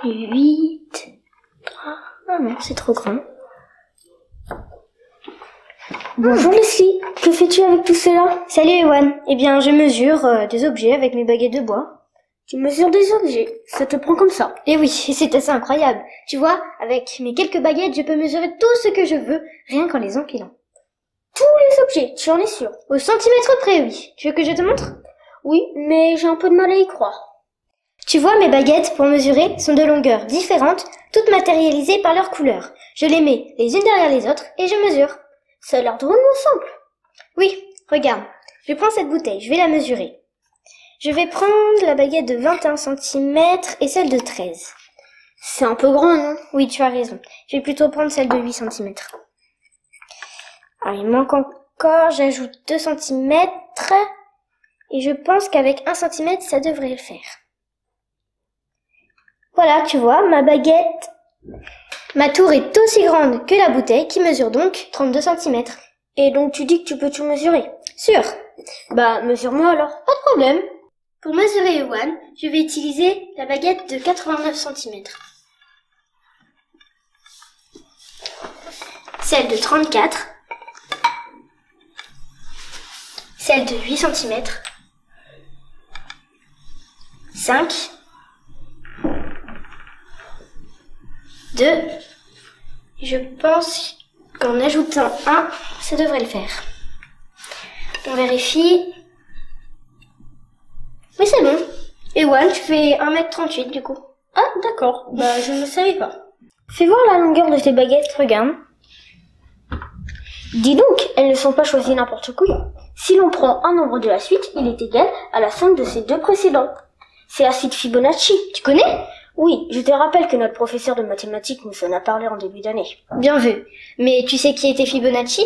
8, 3... Ah non, c'est trop grand. Bonjour Leslie, que fais-tu avec tout cela? Salut Ewan, eh bien je mesure des objets avec mes baguettes de bois. Tu mesures des objets, ça te prend comme ça? Eh oui, c'est assez incroyable. Tu vois, avec mes quelques baguettes, je peux mesurer tout ce que je veux, rien qu'en les empilant. Tous les objets, tu en es sûr? Au centimètre près, oui. Tu veux que je te montre? Oui, mais j'ai un peu de mal à y croire. Tu vois, mes baguettes, pour mesurer, sont de longueurs différentes, toutes matérialisées par leur couleur. Je les mets les unes derrière les autres et je mesure. Ça a l'air drôlement simple. Oui, regarde. Je prends cette bouteille, je vais la mesurer. Je vais prendre la baguette de 21 cm et celle de 13. C'est un peu grand, non? Oui, tu as raison. Je vais plutôt prendre celle de 8 cm. Alors, il manque encore, j'ajoute 2 cm. Et je pense qu'avec 1 cm, ça devrait le faire. Voilà, tu vois, ma baguette... Ma tour est aussi grande que la bouteille, qui mesure donc 32 cm. Et donc tu dis que tu peux tout mesurer? Sûr. Bah, mesure-moi alors. Pas de problème. Pour mesurer Ewan, je vais utiliser la baguette de 89 cm. Celle de 34. Celle de 8 cm. 5. 2. Je pense qu'en ajoutant 1, ça devrait le faire. On vérifie. Oui, c'est bon. Ewan, tu fais 1m38 du coup. Ah, d'accord. Bah, je ne savais pas. Fais voir la longueur de tes baguettes, regarde. Dis donc, elles ne sont pas choisies n'importe comment. Si l'on prend un nombre de la suite, il est égal à la somme de ses deux précédents. C'est la suite Fibonacci. Tu connais? Oui, je te rappelle que notre professeur de mathématiques nous en a parlé en début d'année. Bien vu. Mais tu sais qui était Fibonacci?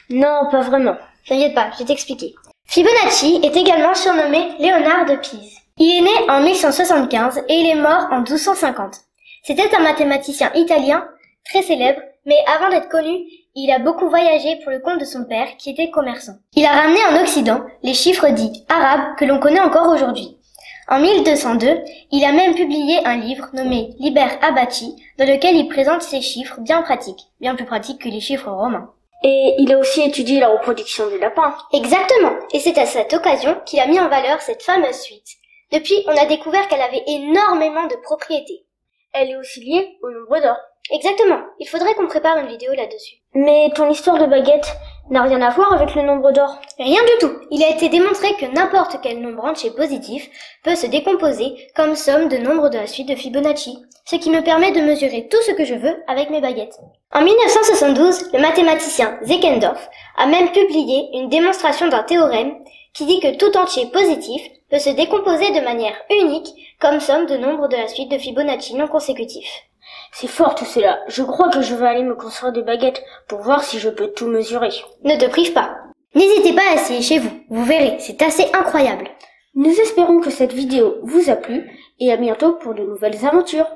Non, pas vraiment. T'inquiète pas, je vais t'expliquer. Fibonacci est également surnommé Léonard de Pise. Il est né en 1175 et il est mort en 1250. C'était un mathématicien italien très célèbre, mais avant d'être connu, il a beaucoup voyagé pour le compte de son père qui était commerçant. Il a ramené en Occident les chiffres dits arabes que l'on connaît encore aujourd'hui. En 1202, il a même publié un livre nommé Liber Abaci, dans lequel il présente ces chiffres bien pratiques, bien plus pratiques que les chiffres romains. Et il a aussi étudié la reproduction des lapins. Exactement, et c'est à cette occasion qu'il a mis en valeur cette fameuse suite. Depuis, on a découvert qu'elle avait énormément de propriétés. Elle est aussi liée au nombre d'or. Exactement, il faudrait qu'on prépare une vidéo là-dessus. Mais ton histoire de baguette n'a rien à voir avec le nombre d'or. Rien du tout. Il a été démontré que n'importe quel nombre entier positif peut se décomposer comme somme de nombres de la suite de Fibonacci, ce qui me permet de mesurer tout ce que je veux avec mes baguettes. En 1972, le mathématicien Zeckendorf a même publié une démonstration d'un théorème qui dit que tout entier positif peut se décomposer de manière unique comme somme de nombres de la suite de Fibonacci non consécutifs. C'est fort tout cela. Je crois que je vais aller me construire des baguettes pour voir si je peux tout mesurer. Ne te prive pas. N'hésitez pas à essayer chez vous. Vous verrez, c'est assez incroyable. Nous espérons que cette vidéo vous a plu et à bientôt pour de nouvelles aventures.